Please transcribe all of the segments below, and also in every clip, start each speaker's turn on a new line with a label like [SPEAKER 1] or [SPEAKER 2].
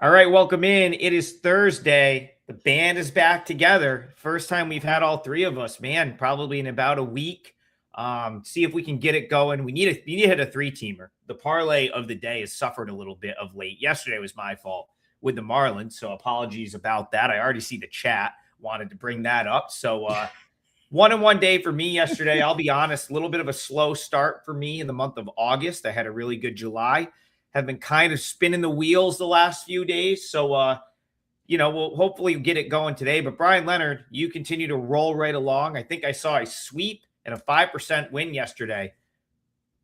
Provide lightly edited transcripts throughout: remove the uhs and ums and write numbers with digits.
[SPEAKER 1] All right, welcome in. It is Thursday. The band is back together. First time we've had all three of us, man, probably in about a week. See if we can get it going. We need to hit a three-teamer. The parlay of the day has suffered a little bit of late. Yesterday was my fault with the Marlins, so apologies about that. I already see the chat. Wanted to bring that up. So 1-1 day for me yesterday. I'll be honest, a little bit of a slow start for me in the month of August. I had a really good July. Have been kind of spinning the wheels the last few days. So, we'll hopefully get it going today. But Bryan Leonard, you continue to roll right along. I think I saw a sweep and a 5% win yesterday.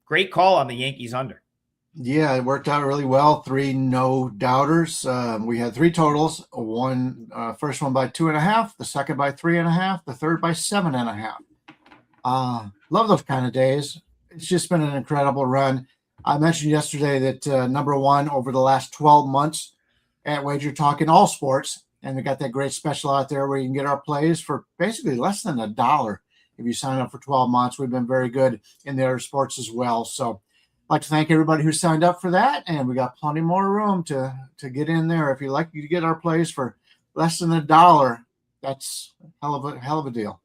[SPEAKER 1] Great call on the Yankees under.
[SPEAKER 2] Yeah, it worked out really well. Three no doubters. We had three totals. First one by 2.5, the second by 3.5, the third by 7.5. Love those kind of days. It's just been an incredible run. I mentioned yesterday that number one over the last 12 months at WagerTalk in all sports, and we got that great special out there where you can get our plays for basically less than $1 if you sign up for 12 months. We've been very good in the other sports as well. So I'd like to thank everybody who signed up for that, and we got plenty more room to get in there. If you'd like to get our plays for less than $1, that's a hell of a deal.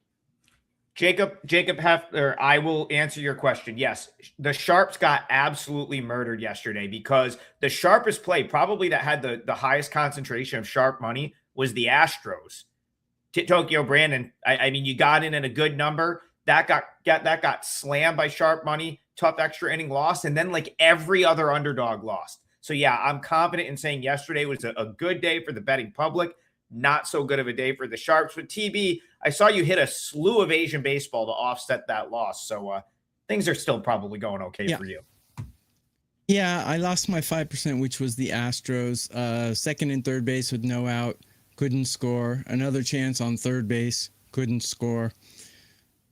[SPEAKER 1] Jacob Hefner, I will answer your question. Yes, the Sharps got absolutely murdered yesterday because the sharpest play, probably that had the highest concentration of sharp money, was the Astros. Tokyo Brandon, I mean, you got in at a good number. That got slammed by sharp money, tough extra inning loss, and then like every other underdog lost. So yeah, I'm confident in saying yesterday was a good day for the betting public. Not so good of a day for the Sharps. But TB, I saw you hit a slew of Asian baseball to offset that loss. So things are still probably going okay for you.
[SPEAKER 3] Yeah, I lost my 5%, which was the Astros. Second and third base with no out, couldn't score. Another chance on third base, couldn't score.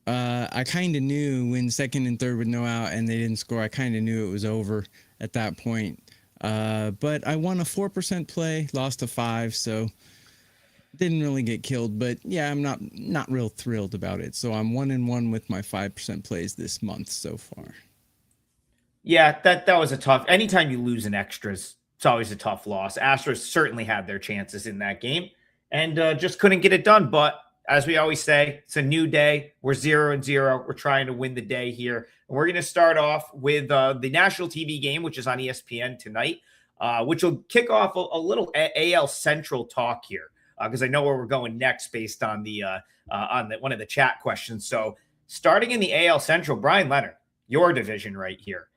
[SPEAKER 3] I kind of knew when second and third with no out and they didn't score, I kind of knew it was over at that point. But I won a 4% play, lost a 5%, so didn't really get killed. But yeah, I'm not real thrilled about it. So I'm 1-1 with my 5% plays this month so far.
[SPEAKER 1] Yeah, that was a tough. Anytime you lose in extras, it's always a tough loss. Astros certainly had their chances in that game and just couldn't get it done. But as we always say, it's a new day. We're 0-0. We're trying to win the day here. And we're going to start off with the national TV game, which is on ESPN tonight, which will kick off a little AL Central talk here because I know where we're going next based on one of the chat questions. So starting in the AL Central, Bryan Leonard, your division right here.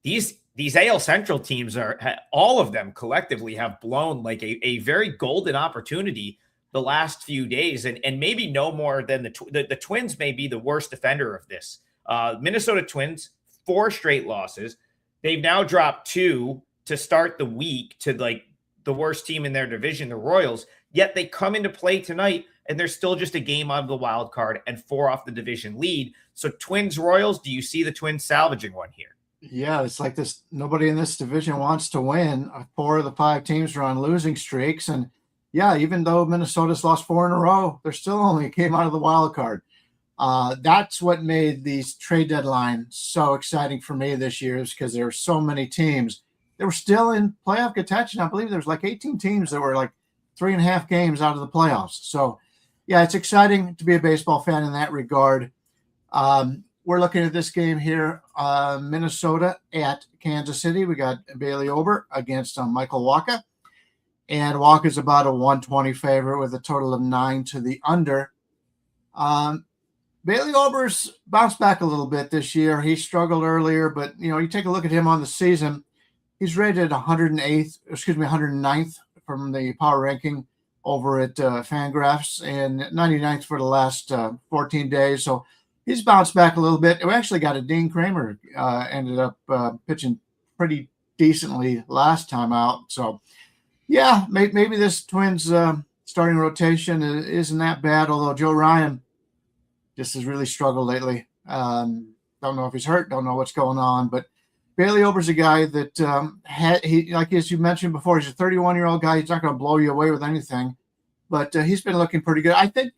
[SPEAKER 1] These AL Central teams all of them collectively have blown like a very golden opportunity the last few days, and maybe no more than the Twins may be the worst offender of this. Minnesota Twins, 4 straight losses. They've now dropped 2 to start the week to like the worst team in their division, the Royals, yet they come into play tonight and they're still just a game out of the wild card and 4 off the division lead. So Twins Royals, do you see the Twins salvaging one here?
[SPEAKER 2] Yeah, it's like this. Nobody in this division wants to win. 4 of the 5 teams are on losing streaks, and yeah, even though Minnesota's lost 4 in a row, they're still only came out of the wild card. That's what made these trade deadline so exciting for me this year, is because there were so many teams that were still in playoff contention. I believe there's like 18 teams that were like 3.5 games out of the playoffs. So yeah, it's exciting to be a baseball fan in that regard. We're looking at this game here, Minnesota at Kansas City. We got Bailey Ober against Michael Wacha. And Walker's about a 120 favorite with a total of 9 to the under. Bailey Ober's bounced back a little bit this year. He struggled earlier, but you take a look at him on the season. He's rated 109th from the power ranking over at Fangraphs and 99th for the last 14 days. So he's bounced back a little bit. We actually got a Dean Kramer ended up pitching pretty decently last time out. So yeah, maybe this Twins starting rotation isn't that bad, although Joe Ryan just has really struggled lately. Don't know if he's hurt, don't know what's going on, but Bailey Ober's a guy that like as you mentioned before, he's a 31-year-old guy. He's not going to blow you away with anything, but he's been looking pretty good. I think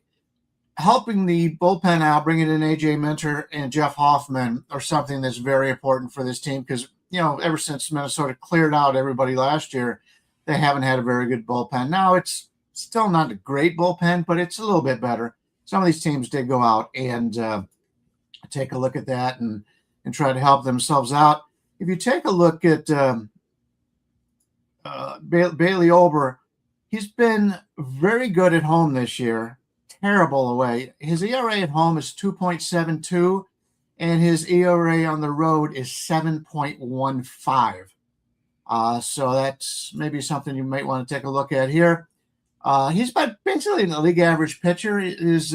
[SPEAKER 2] helping the bullpen out, bringing in AJ Minter and Jeff Hoffman are something that's very important for this team because, ever since Minnesota cleared out everybody last year, they haven't had a very good bullpen. Now, it's still not a great bullpen, but it's a little bit better. Some of these teams did go out and take a look at that and try to help themselves out. If you take a look at Bailey Ober, he's been very good at home this year, terrible away. His ERA at home is 2.72, and his ERA on the road is 7.15. So that's maybe something you might want to take a look at here. He's basically a league average pitcher. His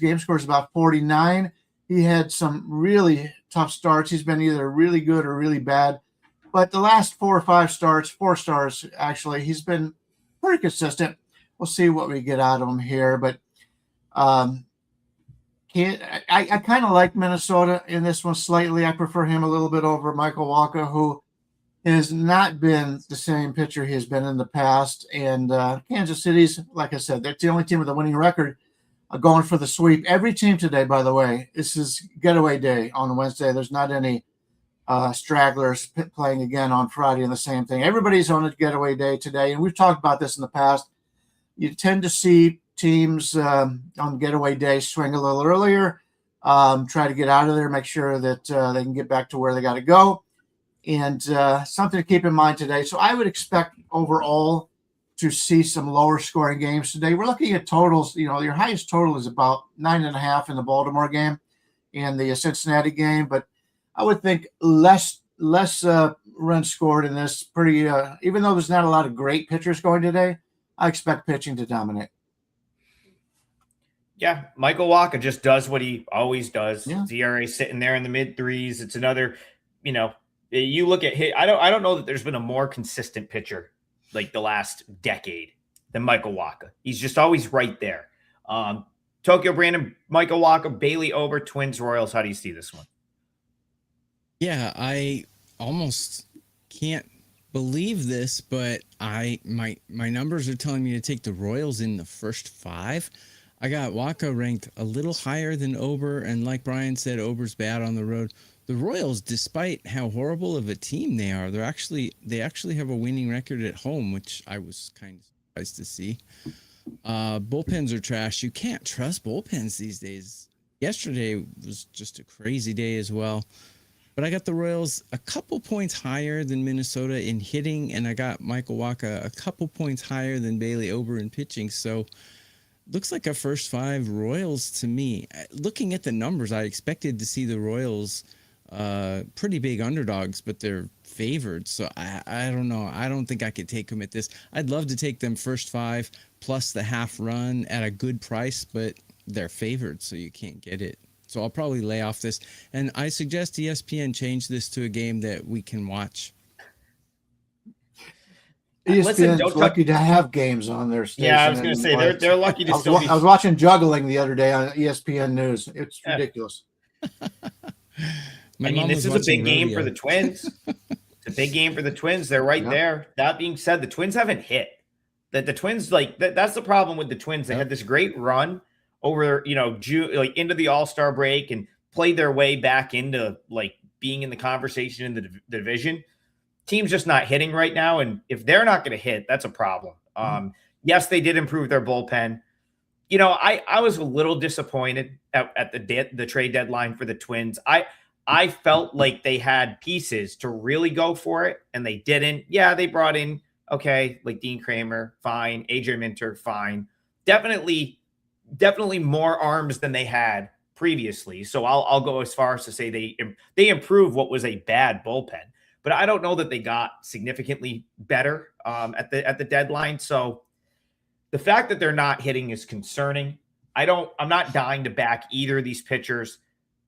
[SPEAKER 2] game score is about 49. He had some really tough starts. He's been either really good or really bad. But the last 4 or 5 starts, 4 starts actually, he's been pretty consistent. We'll see what we get out of him here. But I kind of like Minnesota in this one slightly. I prefer him a little bit over Michael Wacha, who has not been the same pitcher he has been in the past. And Kansas City's, like I said, they're the only team with a winning record going for the sweep. Every team today, by the way, this is getaway day on Wednesday. There's not any stragglers playing again on Friday and the same thing. Everybody's on a getaway day today. And we've talked about this in the past. You tend to see teams on getaway day swing a little earlier, try to get out of there, make sure that they can get back to where they got to go. And something to keep in mind today. So I would expect overall to see some lower scoring games today. We're looking at totals. Your highest total is about 9.5 in the Baltimore game and the Cincinnati game. But I would think less runs scored in this. Pretty, even though there's not a lot of great pitchers going today, I expect pitching to dominate.
[SPEAKER 1] Yeah, Michael Wacha just does what he always does.
[SPEAKER 2] Yeah.
[SPEAKER 1] ERA sitting there in the mid 3s. It's another, you look at hit. I don't know that there's been a more consistent pitcher like the last decade than Michael Wacha. He's just always right there. Tokyo Brandon, Michael Wacha, Bailey Ober, Twins, Royals. How do you see this one?
[SPEAKER 3] Yeah, I almost can't believe this, but my numbers are telling me to take the Royals in the first 5. I got Wacha ranked a little higher than Ober, and like Brian said, Ober's bad on the road. The Royals, despite how horrible of a team they are, they actually have a winning record at home, which I was kind of surprised to see. Bullpens are trash. You can't trust bullpens these days. Yesterday was just a crazy day as well. But I got the Royals a couple points higher than Minnesota in hitting, and I got Michael Wacha a couple points higher than Bailey Ober in pitching. So looks like a first 5 Royals to me. Looking at the numbers, I expected to see the Royals pretty big underdogs, but they're favored. So I don't know. I don't think I could take them at this. I'd love to take them first 5 plus the half run at a good price, but they're favored, so you can't get it. So I'll probably lay off this. And I suggest ESPN change this to a game that we can watch.
[SPEAKER 2] ESPN's lucky to have games on their station.
[SPEAKER 1] Yeah, I was going to say, they're lucky to still be.
[SPEAKER 2] I was watching juggling the other day on ESPN News. It's ridiculous.
[SPEAKER 1] This is a big game for the Twins. It's a big game for the Twins. They're right there. That being said, the Twins haven't hit. The Twins, that's the problem with the Twins. They had this great run over, June, into the All-Star break and played their way back into being in the conversation in the division. Team's just not hitting right now, and if they're not going to hit, that's a problem. Yes, they did improve their bullpen. I was a little disappointed at the trade deadline for the Twins. I felt like they had pieces to really go for it, and they didn't. Yeah, they brought in Dean Kramer, fine. AJ Minter, fine. Definitely more arms than they had previously. So I'll go as far as to say they improved what was a bad bullpen. But I don't know that they got significantly better at the deadline. So the fact that they're not hitting is concerning. I'm not dying to back either of these pitchers.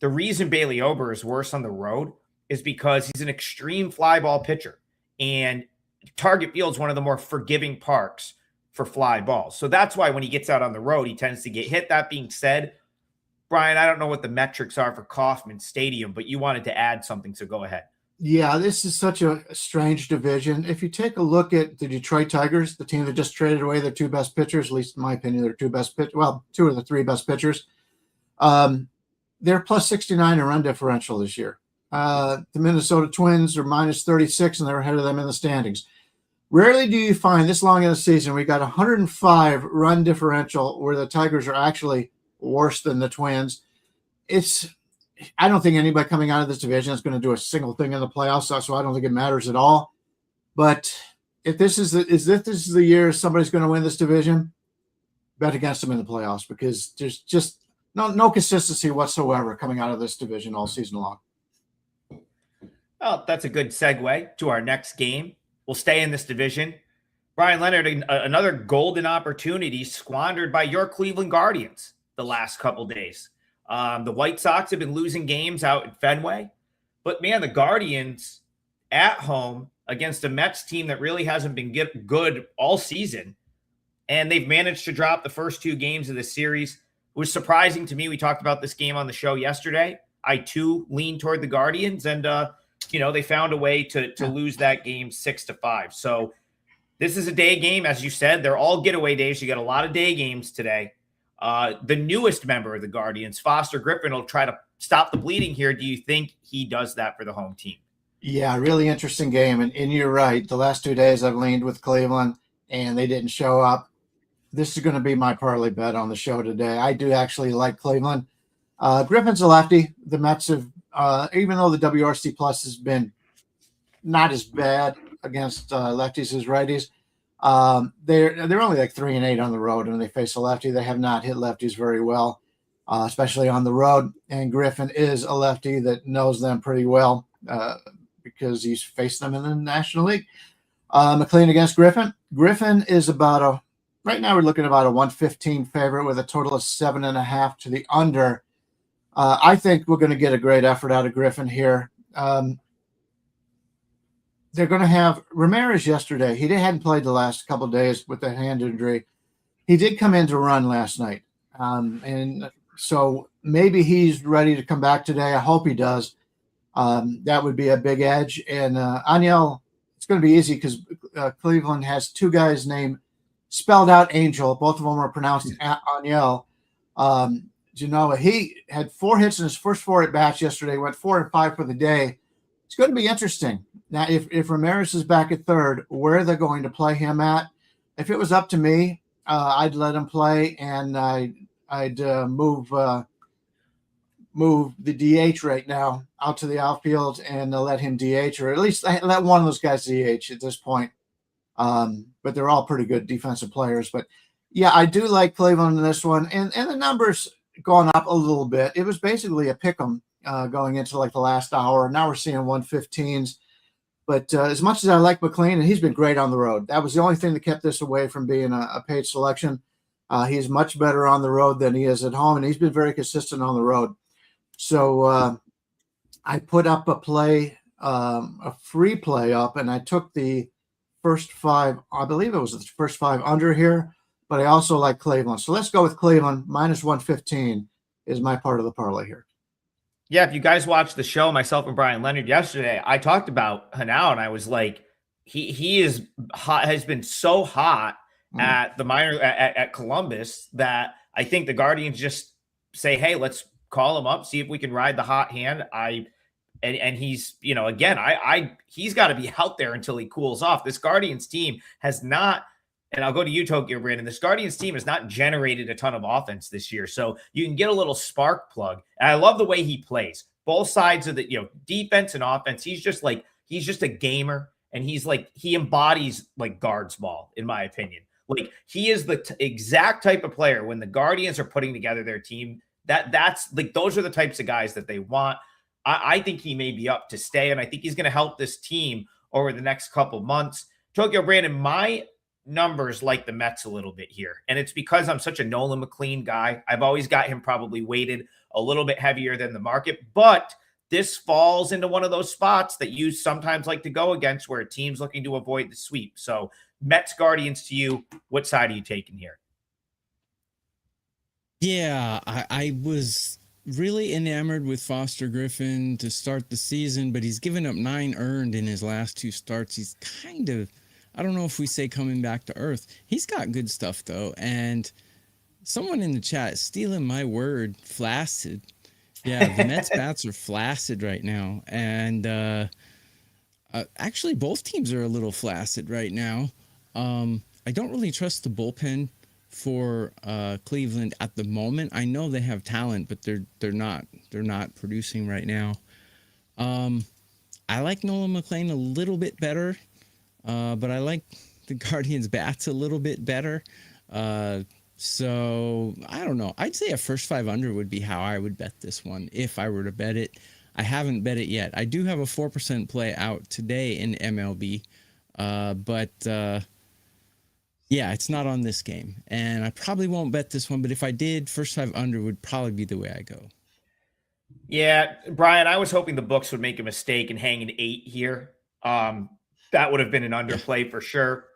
[SPEAKER 1] The reason Bailey Ober is worse on the road is because he's an extreme fly ball pitcher, and Target Field's one of the more forgiving parks for fly balls. So that's why when he gets out on the road, he tends to get hit. That being said, Brian, I don't know what the metrics are for Kauffman Stadium, but you wanted to add something, so go ahead.
[SPEAKER 2] Yeah, this is such a strange division. If you take a look at the Detroit Tigers, the team that just traded away their 2 best pitchers, at least in my opinion, their 2 best pitchers, well, 2 of the 3 best pitchers, they're plus 69 in run differential this year. The Minnesota Twins are minus 36, and they're ahead of them in the standings. Rarely do you find this long in the season, we got 105 run differential where the Tigers are actually worse than the Twins. I don't think anybody coming out of this division is going to do a single thing in the playoffs, so I don't think it matters at all. But if this is the year somebody's going to win this division, bet against them in the playoffs, because there's just no consistency whatsoever coming out of this division all season long.
[SPEAKER 1] Well, that's a good segue to our next game. We'll stay in this division. Bryan Leonard, another golden opportunity squandered by your Cleveland Guardians the last couple days. The White Sox have been losing games out at Fenway, but man, the Guardians at home against a Mets team that really hasn't been good all season, and they've managed to drop the first 2 games of the series. It was surprising to me. We talked about this game on the show yesterday. I too leaned toward the Guardians, and they found a way to lose that game 6-5. So this is a day game, as you said. They're all getaway days. You got a lot of day games today. The newest member of the Guardians, Foster Griffin, will try to stop the bleeding here. Do you think he does that for the home team?
[SPEAKER 2] Yeah, really interesting game. And you're right. The last 2 days I've leaned with Cleveland, and they didn't show up. This is going to be my parlay bet on the show today. I do actually like Cleveland. Griffin's a lefty. The Mets have, even though the WRC plus has been not as bad against lefties as righties, they're only like 3-8 on the road when they face a lefty. They have not hit lefties very well, especially on the road. And Griffin is a lefty that knows them pretty well because he's faced them in the National League. McLean against Griffin. Griffin is right now we're looking at about a 115 favorite with a total of 7.5 to the under. I think we're going to get a great effort out of Griffin here. They're going to have Ramirez yesterday. He hadn't played the last couple of days with a hand injury. He did come in to run last night. And so maybe he's ready to come back today. I hope he does. That would be a big edge. And Aniel, it's going to be easy because Cleveland has 2 guys named spelled out Angel. Both of them are pronounced Aniel. He had 4 hits in his first 4 at bats yesterday, went 4 and 5 for the day. It's going to be interesting. Now, if Ramirez is back at third, where they're going to play him at? If it was up to me, I'd let him play, and I'd move the DH right now out to the outfield and let him DH, or at least let one of those guys DH at this point. But they're all pretty good defensive players. But yeah, I do like Cleveland in this one, and the numbers gone up a little bit. It was basically a pick 'em going into like the last hour. Now we're seeing 115s. But as much as I like McLean, and he's been great on the road, that was the only thing that kept this away from being a paid selection. He's much better on the road than he is at home, and he's been very consistent on the road. So I put up a free play up, and I took the first 5. I believe it was the first 5 under here, but I also like Cleveland. So let's go with Cleveland. Minus 115 is my part of the parlay here.
[SPEAKER 1] Yeah, if you guys watched the show, myself and Bryan Leonard yesterday, I talked about Hanau, and I was like, he is hot, has been so hot at the minor at Columbus that I think the Guardians just say, hey, let's call him up, see if we can ride the hot hand. And he's, again, he's got to be out there until he cools off. This Guardians team has not, and I'll go to you, Tokyo Brandon. This Guardians team has not generated a ton of offense this year. So you can get a little spark plug. And I love the way he plays. Both sides of the, defense and offense. He's just a gamer. And he embodies like guards ball, in my opinion. Like he is the exact type of player when the Guardians are putting together their team. That's like, those are the types of guys that they want. I think he may be up to stay. And I think he's going to help this team over the next couple months. Tokyo Brandon, my numbers like the Mets a little bit here. And it's because I'm such a Nolan McLean guy. I've always got him probably weighted a little bit heavier than the market, but this falls into one of those spots that you sometimes like to go against where a team's looking to avoid the sweep. So Mets Guardians to you, what side are you taking here?
[SPEAKER 3] Yeah, I was really enamored with Foster Griffin to start the season, but he's given up 9 earned in his last 2 starts. He's kind of, I don't know if we say coming back to earth. He's got good stuff, though. And someone in the chat stealing my word, flaccid. Yeah, the Mets bats are flaccid right now. And Actually, both teams are a little flaccid right now. I don't really trust the bullpen for Cleveland at the moment. I know they have talent, but they're not producing right now. I like Nolan McLean a little bit better, but I like the Guardians bats a little bit better. So I don't know. I'd say a first 5 under would be how I would bet this one if I were to bet it. I haven't bet it yet. I do have a 4% play out today in MLB, but yeah, it's not on this game, and I probably won't bet this one. But if I did, first 5 under would probably be the way I go.
[SPEAKER 1] Yeah, Brian, I was hoping the books would make a mistake and hang an 8 here. That would have been an underplay for sure.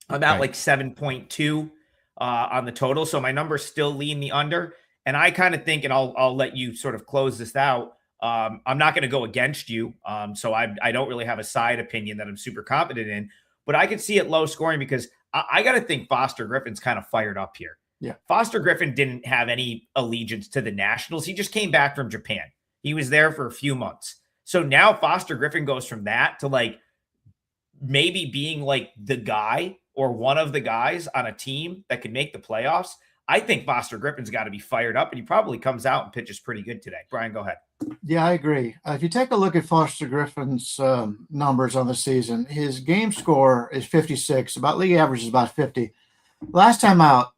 [SPEAKER 1] I'm at like 7.2 on the total, so my numbers still lean the under. And I kind of think, and I'll let you sort of close this out. I'm not going to go against you, so I don't really have a side opinion that I'm super confident in. But I could see it low scoring because I got to think Foster Griffin's kind of fired up here.
[SPEAKER 2] Yeah,
[SPEAKER 1] Foster Griffin didn't have any allegiance to the Nationals. He just came back from Japan. He was there for a few months. So now Foster Griffin goes from that to like maybe being like the guy or one of the guys on a team that could make the playoffs. I think Foster Griffin's got to be fired up, and he probably comes out and pitches pretty good today. Brian, go ahead.
[SPEAKER 2] Yeah, I agree. If you take a look at Foster Griffin's numbers on the season, his game score is 56. About league average is about 50. Last time out,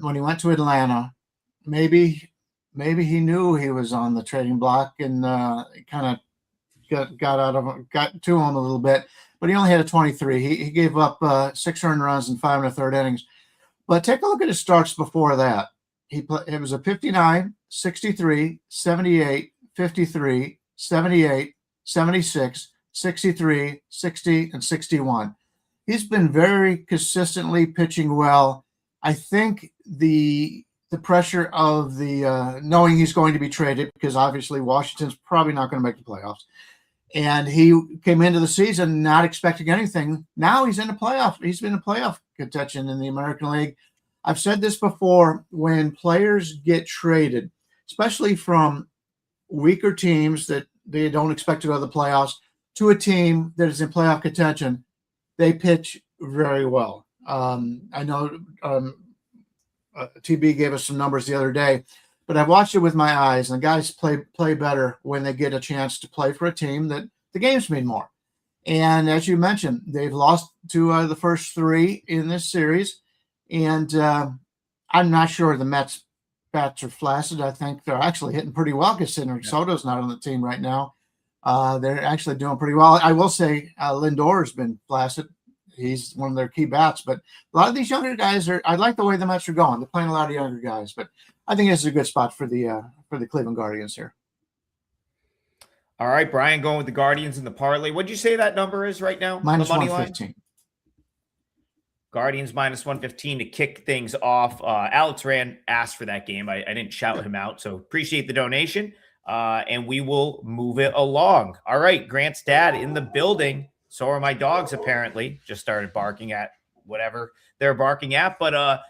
[SPEAKER 2] when he went to Atlanta, maybe he knew he was on the trading block and kind of got to him a little bit. But he only had a 23. He gave up 6 earned runs in 5 1/3 innings. But take a look at his starts before that. It was a 59, 63, 78, 53, 78, 76, 63, 60, and 61. He's been very consistently pitching well. I think the pressure of the knowing he's going to be traded, because obviously Washington's probably not going to make the playoffs. And he came into the season not expecting anything. Now he's in the playoff. He's been in playoff contention in the American League. I've said this before, when players get traded, especially from weaker teams that they don't expect to go to the playoffs, to a team that is in playoff contention, they pitch very well. I know TB gave us some numbers the other day, but I've watched it with my eyes, and guys play better when they get a chance to play for a team that the games mean more. And as you mentioned, they've lost to the first 3 in this series, and I'm not sure the Mets bats are flaccid. I think they're actually hitting pretty well considering Soto's not on the team right now. They're actually doing pretty well. I will say Lindor has been flaccid. He's one of their key bats, but a lot of these younger guys I like the way the Mets are going. They're playing a lot of younger guys, but I think this is a good spot for the Cleveland Guardians here.
[SPEAKER 1] All right, Brian, going with the Guardians in the parlay. What'd you say that number is right now?
[SPEAKER 2] Minus
[SPEAKER 1] the money
[SPEAKER 2] 115.
[SPEAKER 1] line? Guardians minus 115 to kick things off. Alex Rand asked for that game. I didn't shout him out, so appreciate the donation. And we will move it along. All right, Grant's dad in the building. So are my dogs, apparently. Just started barking at whatever they're barking at. But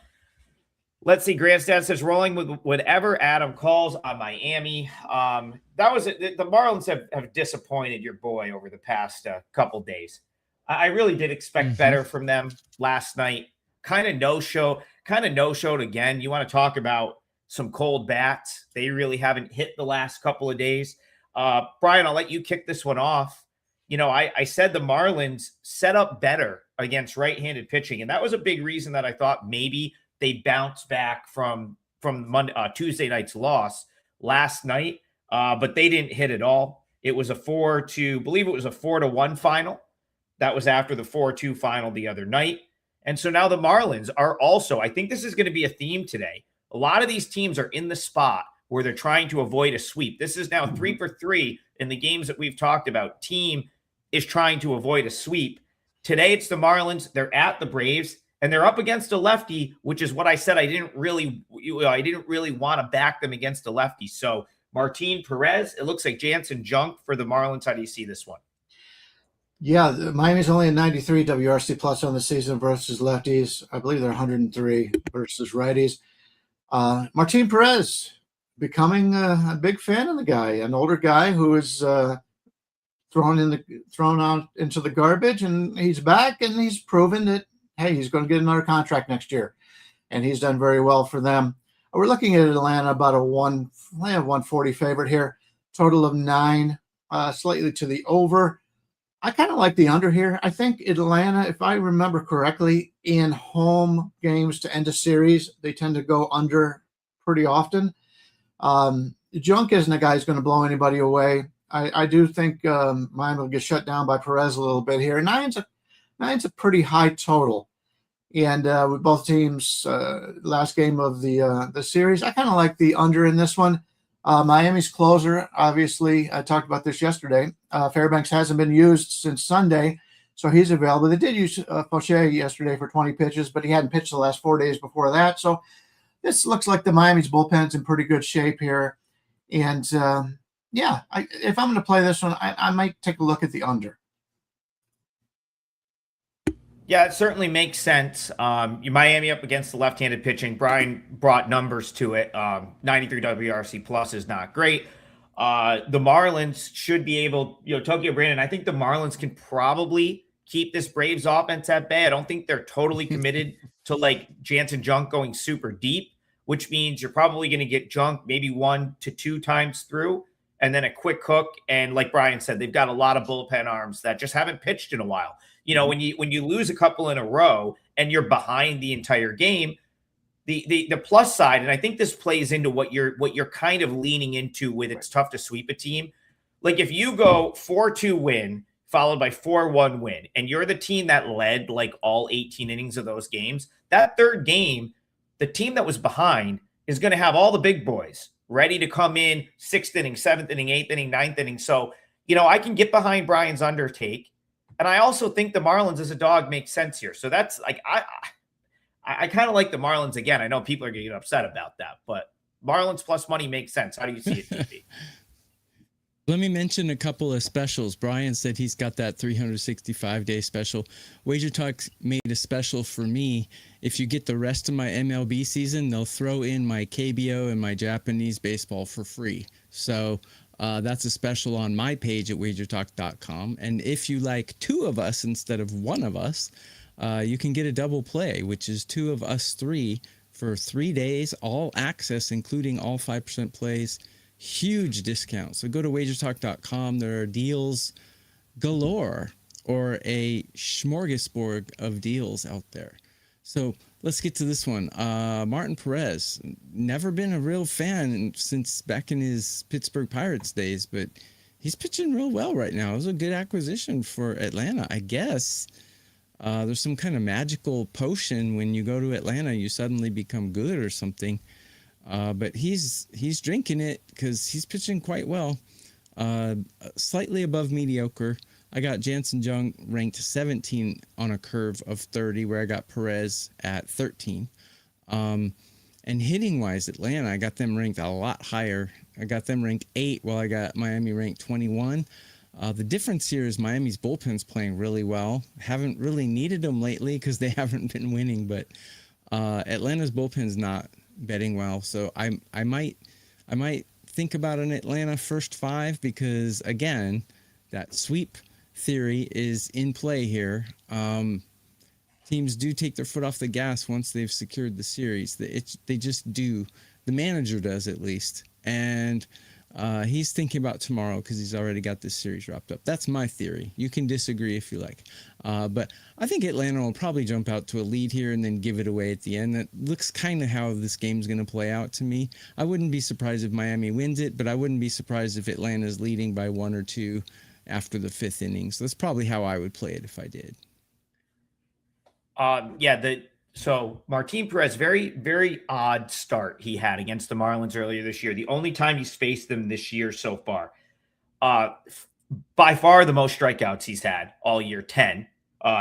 [SPEAKER 1] let's see. Grant's dad says, rolling with whatever Adam calls on Miami. That was it. The Marlins have disappointed your boy over the past couple days. I really did expect better from them last night. Kind of no-showed again. You want to talk about some cold bats? They really haven't hit the last couple of days. Brian, I'll let you kick this one off. You know, I said the Marlins set up better against right-handed pitching, and that was a big reason that I thought maybe they bounced back from Tuesday night's loss last night, but they didn't hit at all. It was a 4-1 final. That was after the 4-2 final the other night. And so now the Marlins are also, I think this is going to be a theme today. A lot of these teams are in the spot where they're trying to avoid a sweep. This is now 3 for 3 in the games that we've talked about. Team is trying to avoid a sweep. Today it's the Marlins. They're at the Braves, and they're up against a lefty, which is what I said. I didn't really want to back them against a lefty. So Martin Perez, it looks like Jansen Junk for the Marlins. How do you see this one?
[SPEAKER 2] Yeah, Miami's only a 93 WRC plus on the season versus lefties. I believe they're 103 versus righties. Martin Perez becoming a big fan of the guy, an older guy who is thrown out into the garbage, and he's back, and he's proven that, hey, he's going to get another contract next year, and he's done very well for them. We're looking at Atlanta about a 140 favorite here, total of 9, slightly to the over. I kind of like the under here. I think Atlanta, if I remember correctly, in home games to end a series, they tend to go under pretty often. Junk isn't a guy who's going to blow anybody away. I do think Miami will get shut down by Perez a little bit here. Nine's a pretty high total. And with both teams, last game of the series, I kind of like the under in this one. Miami's closer, obviously, I talked about this yesterday. Fairbanks hasn't been used since Sunday, so he's available. They did use Fauché yesterday for 20 pitches, but he hadn't pitched the last 4 days before that. So this looks like the Miami's bullpen's in pretty good shape here. And, if I'm going to play this one, I might take a look at the under.
[SPEAKER 1] Yeah, it certainly makes sense. Miami up against the left-handed pitching. Brian brought numbers to it. 93 WRC plus is not great. The Marlins should be able, Tokyo Brandon, I think the Marlins can probably keep this Braves offense at bay. I don't think they're totally committed to like Jansen Junk going super deep, which means you're probably going to get Junk maybe 1 to 2 times through and then a quick hook. And like Brian said, they've got a lot of bullpen arms that just haven't pitched in a while. When you lose a couple in a row and you're behind the entire game, the plus side, and I think this plays into what you're kind of leaning into with it's tough to sweep a team. Like if you go 4-2 win followed by 4-1 win, and you're the team that led like all 18 innings of those games, that third game, the team that was behind is going to have all the big boys ready to come in 6th inning, 7th inning, 8th inning, 9th inning. So, I can get behind Brian's undertake. And I also think the Marlins as a dog makes sense here. So that's like, I kind of like the Marlins again. I know people are going to get upset about that, but Marlins plus money makes sense. How do you see it, DP?
[SPEAKER 3] Let me mention a couple of specials. Brian said he's got that 365-day special. WagerTalk made a special for me. If you get the rest of my MLB season, they'll throw in my KBO and my Japanese baseball for free. So that's a special on my page at wagertalk.com. And if you like 2 of us instead of 1 of us, you can get a double play, which is 2 of us 3 for 3 days, all access, including all 5% plays. Huge discount. So go to wagertalk.com. There are deals galore, or a smorgasbord of deals out there. So let's get to this one. Martin Perez, never been a real fan since back in his Pittsburgh Pirates days, but he's pitching real well right now. It was a good acquisition for Atlanta, I guess. There's some kind of magical potion when you go to Atlanta, you suddenly become good or something. But he's drinking it because he's pitching quite well. Slightly above mediocre. I got Jansen Jung ranked 17 on a curve of 30, where I got Perez at 13. And hitting-wise, Atlanta, I got them ranked a lot higher. I got them ranked 8, while I got Miami ranked 21. The difference here is Miami's bullpen's playing really well. Haven't really needed them lately because they haven't been winning, but Atlanta's bullpen's not betting well. So I might think about an Atlanta first 5 because, again, that sweep theory is in play here. Teams do take their foot off the gas once they've secured the series. They just do. The manager does, at least. And he's thinking about tomorrow because he's already got this series wrapped up. That's my theory. You can disagree if you like. But I think Atlanta will probably jump out to a lead here and then give it away at the end. That looks kind of how this game's going to play out to me. I wouldn't be surprised if Miami wins it, but I wouldn't be surprised if Atlanta's leading by 1 or 2 after the 5th inning. So that's probably how I would play it if I did.
[SPEAKER 1] So Martin Perez, very, very odd start he had against the Marlins earlier this year. The only time he's faced them this year so far. By far the most strikeouts he's had all year, 10.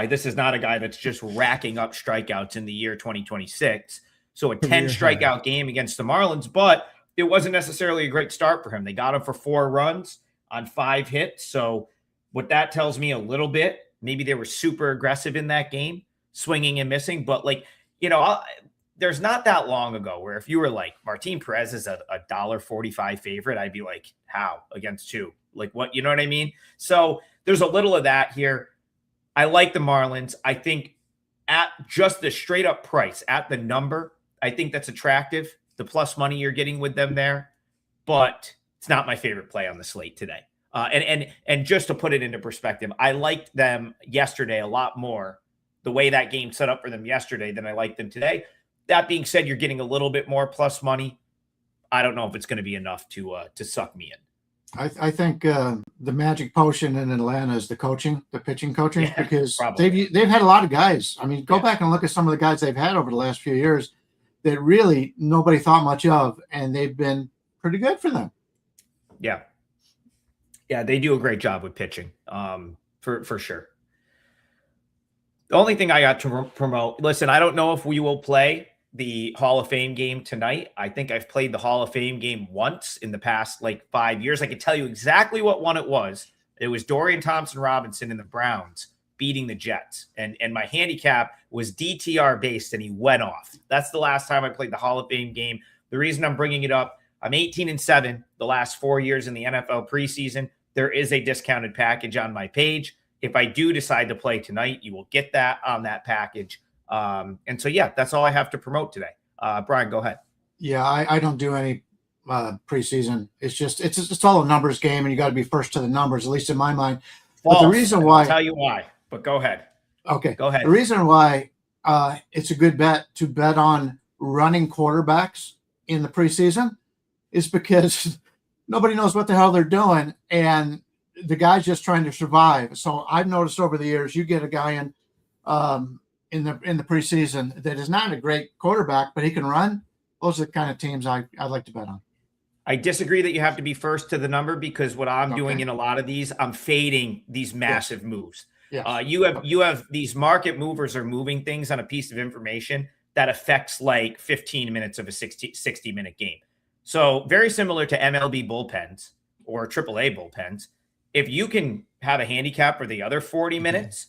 [SPEAKER 1] This is not a guy that's just racking up strikeouts in the year 2026. So a 10 strikeout game against the Marlins, but it wasn't necessarily a great start for him. They got him for 4 runs on 5 hits. So what that tells me a little bit, maybe they were super aggressive in that game, swinging and missing. But there's not that long ago where if you were like Martin Perez is a $1.45 favorite, I'd be like, how against two? Like what? You know what I mean? So there's a little of that here. I like the Marlins. I think at just the straight up price, at the number, I think that's attractive. The plus money you're getting with them there, but it's not my favorite play on the slate today. And just to put it into perspective, I liked them yesterday a lot more, the way that game set up for them yesterday, than I liked them today. That being said, you're getting a little bit more plus money. I don't know if it's going to be enough to suck me in.
[SPEAKER 2] I think the magic potion in Atlanta is the pitching coaching, because
[SPEAKER 1] probably.
[SPEAKER 2] they've had a lot of guys. I mean, go back and look at some of the guys they've had over the last few years that really nobody thought much of, and they've been pretty good for them.
[SPEAKER 1] Yeah. Yeah, they do a great job with pitching, for sure. The only thing I got to promote, listen, I don't know if we will play the Hall of Fame game tonight. I think I've played the Hall of Fame game once in the past 5 years. I can tell you exactly what one it was. It was Dorian Thompson-Robinson and the Browns beating the Jets. And my handicap was DTR based, and he went off. That's the last time I played the Hall of Fame game. The reason I'm bringing it up, I'm 18-7 the last 4 years in the NFL preseason. There is a discounted package on my page. If I do decide to play tonight, you will get that on that package. And so, yeah, that's all I have to promote today. Brian, go ahead.
[SPEAKER 2] Yeah, I don't do any preseason. It's all a numbers game, and you got to be first to the numbers, at least in my mind.
[SPEAKER 1] False.
[SPEAKER 2] But the reason why,
[SPEAKER 1] I'll tell you why, but go ahead.
[SPEAKER 2] Okay.
[SPEAKER 1] Go ahead.
[SPEAKER 2] The reason why it's a good bet to bet on running quarterbacks in the preseason is because nobody knows what the hell they're doing, and the guy's just trying to survive. So I've noticed over the years, you get a guy in the preseason that is not a great quarterback, but he can run. Those are the kind of teams I like to bet on.
[SPEAKER 1] I disagree that you have to be first to the number, because what I'm doing in a lot of these, I'm fading these massive moves.
[SPEAKER 2] Yes.
[SPEAKER 1] You have these market movers are moving things on a piece of information that affects 15 minutes of a 60-minute game. So very similar to MLB bullpens or AAA bullpens. If you can have a handicap for the other 40 minutes,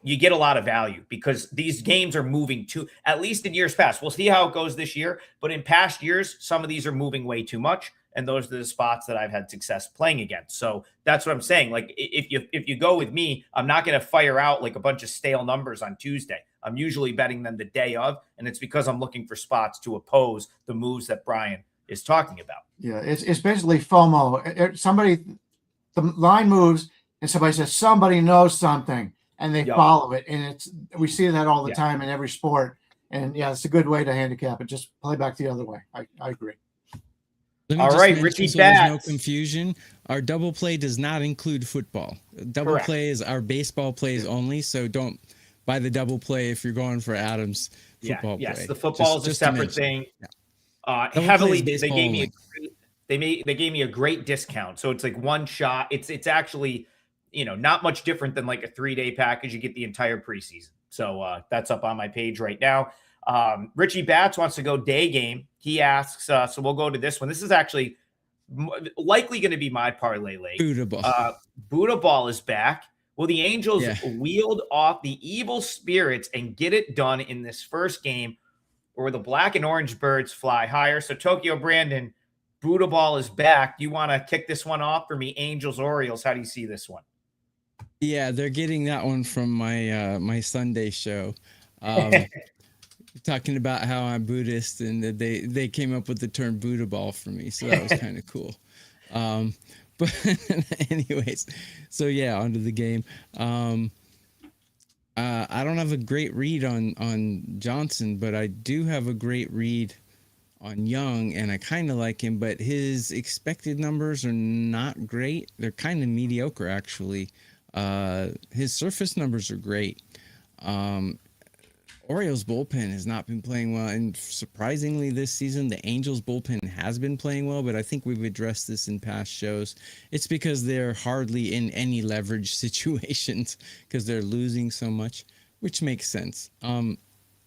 [SPEAKER 1] you get a lot of value, because these games are moving at least in years past. We'll see how it goes this year, but in past years, some of these are moving way too much. And those are the spots that I've had success playing against. So that's what I'm saying. If you go with me, I'm not going to fire out a bunch of stale numbers on Tuesday. I'm usually betting them the day of, and it's because I'm looking for spots to oppose the moves that Brian is talking about.
[SPEAKER 2] Yeah, it's basically FOMO. The line moves, and somebody says somebody knows something, and they follow it. And we see that all the time in every sport. And yeah, it's a good way to handicap it. Just play back the other way. I agree.
[SPEAKER 1] All right, Richie
[SPEAKER 3] so
[SPEAKER 1] Bats.
[SPEAKER 3] There's no confusion. Our double play does not include football. Double play is our baseball plays only. So don't buy the double play if you're going for Adam's football play.
[SPEAKER 1] Yes, the football is a separate thing.
[SPEAKER 3] Yeah.
[SPEAKER 1] Heavily, they gave me a great discount. So it's one shot. It's actually, not much different than a 3-day package. You get the entire preseason. So that's up on my page right now. Richie Bats wants to go day game. He asks, so we'll go to this one. This is actually likely going to be my parlay leg. Buddha Ball is back. Will the Angels wield off the evil spirits and get it done in this first game, or will the black and orange birds fly higher? So Tokyo Brandon, Buddha Ball is back. Do you want to kick this one off for me? Angels, Orioles. How do you see this one?
[SPEAKER 3] Yeah, they're getting that one from my my Sunday show. Talking about how I'm Buddhist, and that they came up with the term Buddha Ball for me. So that was kind of cool. But anyways, so yeah, onto the game. I don't have a great read on Johnson, but I do have a great read on Young, and I kind of like him, but his expected numbers are not great. They're kind of mediocre, actually. His surface numbers are great. Orioles bullpen has not been playing well, and surprisingly this season, the Angels bullpen has been playing well, but I think we've addressed this in past shows. It's because they're hardly in any leverage situations because they're losing so much, which makes sense.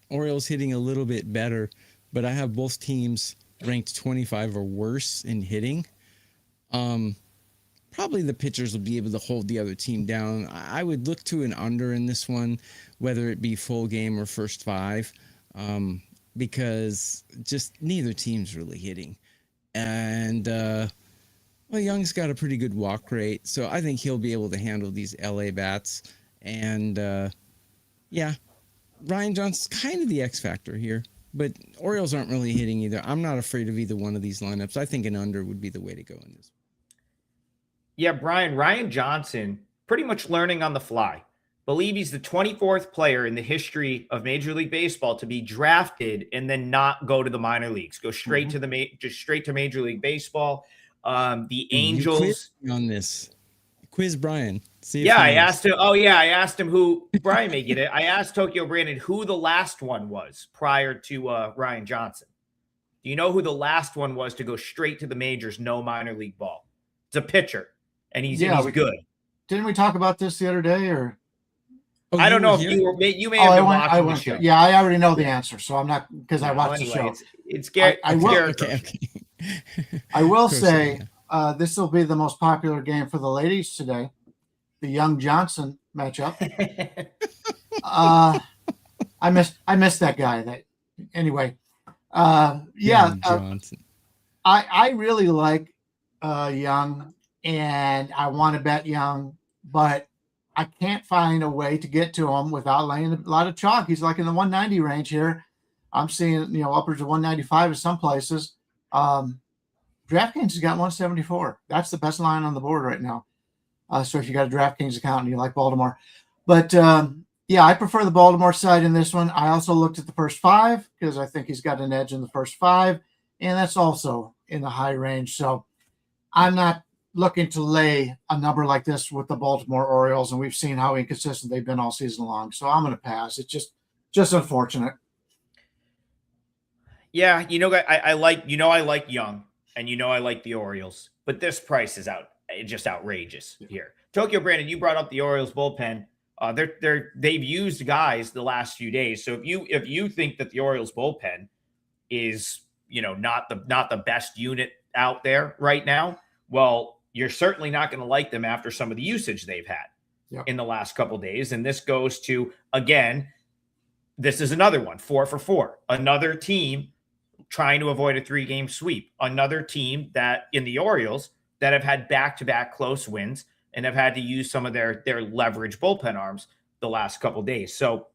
[SPEAKER 3] Orioles hitting a little bit better, but I have both teams ranked 25 or worse in hitting. Probably the pitchers will be able to hold the other team down. I would look to an under in this one, whether it be full game or first five. because just neither team's really hitting. And, well, Young's got a pretty good walk rate, so I think he'll be able to handle these LA bats. And, yeah, Ryan Johnson's kind of the X factor here, but Orioles aren't really hitting either. I'm not afraid of either one of these lineups. I think an under would be the way to go in this.
[SPEAKER 1] Yeah, Brian, Ryan Johnson, pretty much learning on the fly. Believe he's the 24th player in the history of Major League Baseball to be drafted and then not go to the minor leagues, go straight to just straight to Major League Baseball. The Angels.
[SPEAKER 3] You quiz on this. Quiz Brian. See if
[SPEAKER 1] Yeah,
[SPEAKER 3] he
[SPEAKER 1] I
[SPEAKER 3] knows.
[SPEAKER 1] asked him. Oh, yeah, I asked him who Brian may get it. I asked Tokyo Brandon who the last one was prior to Ryan Johnson. Do you know who the last one was to go straight to the majors, no minor league ball? It's a pitcher, and he's good.
[SPEAKER 2] Didn't we talk about this the other day, or?
[SPEAKER 3] Oh,
[SPEAKER 1] I don't know if
[SPEAKER 3] here?
[SPEAKER 1] you may have been watching the show.
[SPEAKER 2] Yeah, I already know the answer, so I'm not, because I watched the show.
[SPEAKER 1] It's Garrett.
[SPEAKER 2] I will,
[SPEAKER 3] Okay.
[SPEAKER 2] I will say this will be the most popular game for the ladies today, the Young Johnson matchup. I missed that guy. Anyway.
[SPEAKER 3] Johnson.
[SPEAKER 2] I really like Young, and I want to bet Young, but I can't find a way to get to him without laying a lot of chalk. He's like in the 190 range here. I'm seeing, upwards of 195 in some places. DraftKings has got 174. That's the best line on the board right now. So if you got a DraftKings account and you like Baltimore, but I prefer the Baltimore side in this one. I also looked at the first 5 because I think he's got an edge in the first 5, and that's also in the high range. So I'm not looking to lay a number like this with the Baltimore Orioles, and we've seen how inconsistent they've been all season long. So I'm going to pass. It's just unfortunate.
[SPEAKER 1] Yeah, I like Young, and I like the Orioles, but this price is just outrageous here. Tokyo Brandon, you brought up the Orioles bullpen. They've used guys the last few days. So if you think that the Orioles bullpen is not the best unit out there right now, well, you're certainly not going to like them after some of the usage they've had in the last couple of days. And this goes to, again, this is another one, 4 for 4. Another team trying to avoid a 3-game sweep. Another team that in the Orioles that have had back-to-back close wins and have had to use some of their leverage bullpen arms the last couple of days. So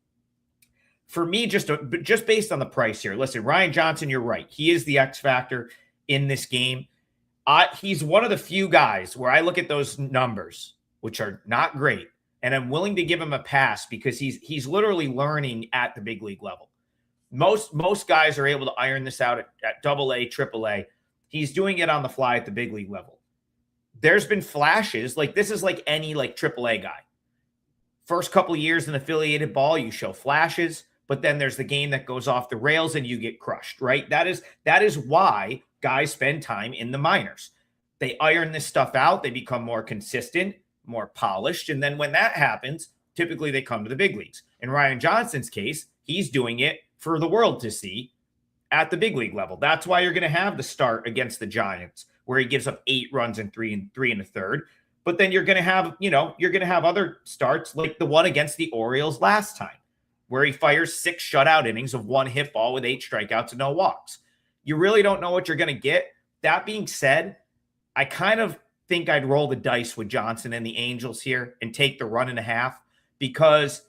[SPEAKER 1] for me, just based on the price here, listen, Ryan Johnson, you're right. He is the X factor in this game. He's one of the few guys where I look at those numbers, which are not great, and I'm willing to give him a pass because he's literally learning at the big league level. Most guys are able to iron this out at AA, AAA. He's doing it on the fly at the big league level. There's been flashes, like this is like any AAA guy. First couple of years in affiliated ball, you show flashes, but then there's the game that goes off the rails and you get crushed, right? That is why guys spend time in the minors. They iron this stuff out. They become more consistent, more polished. And then when that happens, typically they come to the big leagues. In Ryan Johnson's case, he's doing it for the world to see at the big league level. That's why you're going to have the start against the Giants where he gives up 8 runs in 3 1/3. But then you're going to have, other starts like the one against the Orioles last time where he fires 6 shutout innings of 1 hit ball with 8 strikeouts and no walks. You really don't know what you're going to get. That being said, I kind of think I'd roll the dice with Johnson and the Angels here and take the 1.5 because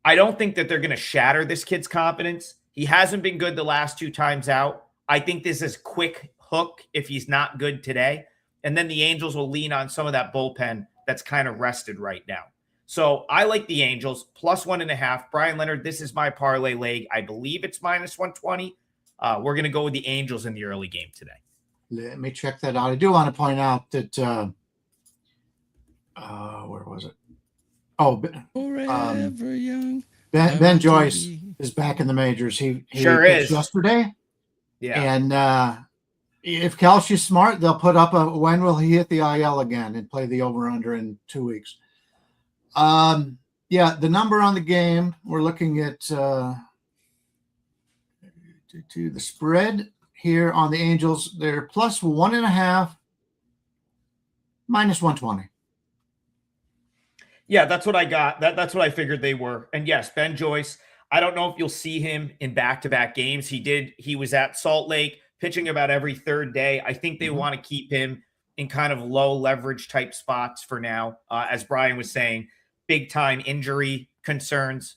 [SPEAKER 1] I don't think that they're going to shatter this kid's confidence. He hasn't been good the last 2 times out. I think this is quick hook if he's not good today. And then the Angels will lean on some of that bullpen that's kind of rested right now. So I like the Angels plus 1.5. Bryan Leonard, this is my parlay leg. I believe it's minus 120. We're going to go with the Angels in the early game today.
[SPEAKER 2] Let me check that out. I do want to point out that where was it? Oh,
[SPEAKER 3] Forever young.
[SPEAKER 2] Ben Joyce is back in the majors. He
[SPEAKER 1] sure is
[SPEAKER 2] yesterday.
[SPEAKER 1] Yeah,
[SPEAKER 2] and if Kelsey's smart, they'll put up when will he hit the IL again and play the over/under in 2 weeks. The number on the game, we're looking at to the spread here on the Angels. They're plus 1.5, minus 120.
[SPEAKER 1] Yeah, that's what I got. That's what I figured they were. And yes, Ben Joyce, I don't know if you'll see him in back-to-back games. He was at Salt Lake pitching about every third day. I think they want to keep him in kind of low leverage type spots for now. As Brian was saying, big time injury concerns.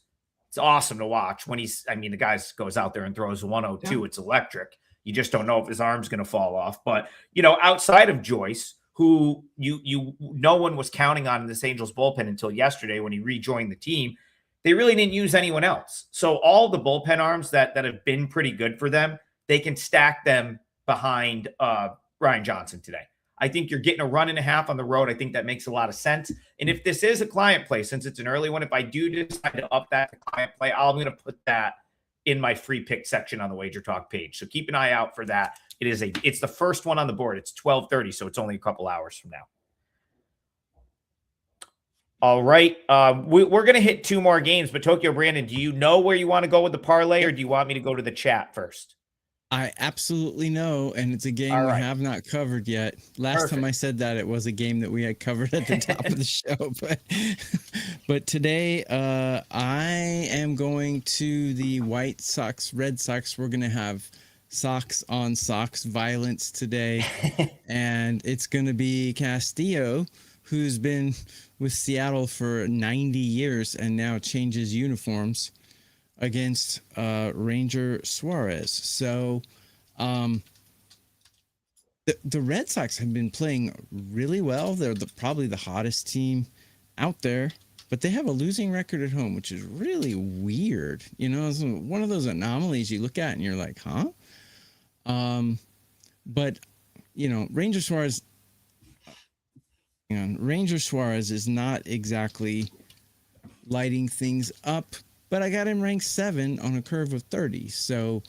[SPEAKER 1] It's awesome to watch when the guy goes out there and throws 102. Yeah. It's electric. You just don't know if his arm's going to fall off. But, outside of Joyce, who no one was counting on in this Angels bullpen until yesterday when he rejoined the team, they really didn't use anyone else. So all the bullpen arms that have been pretty good for them, they can stack them behind Ryan Johnson today. I think you're getting a run and a half on the road. I think that makes a lot of sense. And if this is a client play, since it's an early one, if I do decide to up that to client play, I'm going to put that in my free pick section on the WagerTalk page. So keep an eye out for that. It's the first one on the board. It's 12:30, so it's only a couple hours from now. All right. We're going to hit 2 more games, but Tokyo Brandon, do you know where you want to go with the parlay, or do you want me to go to the chat first?
[SPEAKER 3] I absolutely know, and it's a game we have not covered yet. Last time I said that, it was a game that we had covered at the top of the show. But today, I am going to the White Sox, Red Sox. We're going to have Sox on Sox violence today, and it's going to be Castillo, who's been with Seattle for 90 years and now changes uniforms, against Ranger Suarez. So the Red Sox have been playing really well. They're probably the hottest team out there, but they have a losing record at home, which is really weird. It's one of those anomalies you look at and you're like, huh? But, Ranger Suarez is not exactly lighting things up, but I got him ranked 7 on a curve of 30. So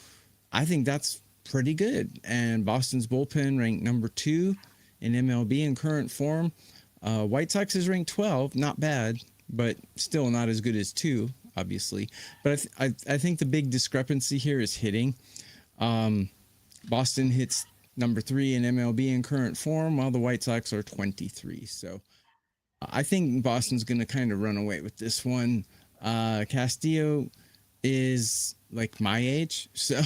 [SPEAKER 3] I think that's pretty good. And Boston's bullpen ranked number 2 in MLB in current form. White Sox is ranked 12. Not bad, but still not as good as 2, obviously. But I think the big discrepancy here is hitting. Boston hits number 3 in MLB in current form, while the White Sox are 23. So I think Boston's going to kind of run away with this one. Castillo is like my age, so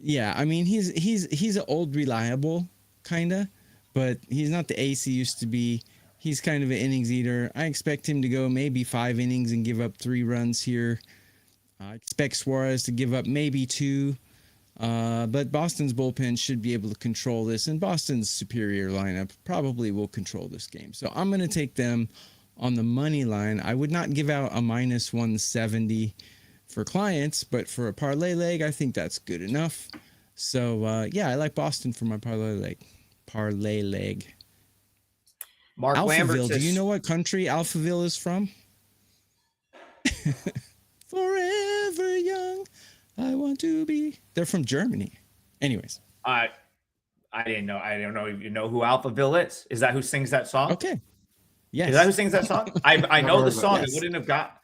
[SPEAKER 3] yeah. I mean, he's an old reliable kinda, but he's not the ace he used to be. He's kind of an innings eater. I expect him to go maybe 5 innings and give up 3 runs here. I expect Suarez to give up maybe 2. But Boston's bullpen should be able to control this, and Boston's superior lineup probably will control this game. So I'm going to take them on the money line. I would not give out a minus 170 for clients, but for a parlay leg, I think that's good enough. So, I like Boston for my parlay leg.
[SPEAKER 1] Mark
[SPEAKER 3] Alphaville,
[SPEAKER 1] Lambert says,
[SPEAKER 3] do you know what country Alphaville is from? Forever young, I want to be. They're from Germany. Anyways.
[SPEAKER 1] I didn't know. I don't know if you know who Alphaville is. Is that who sings that song?
[SPEAKER 3] Okay. Yes.
[SPEAKER 1] Is that who sings that song? I know the song.
[SPEAKER 3] Yes.
[SPEAKER 1] It wouldn't have got.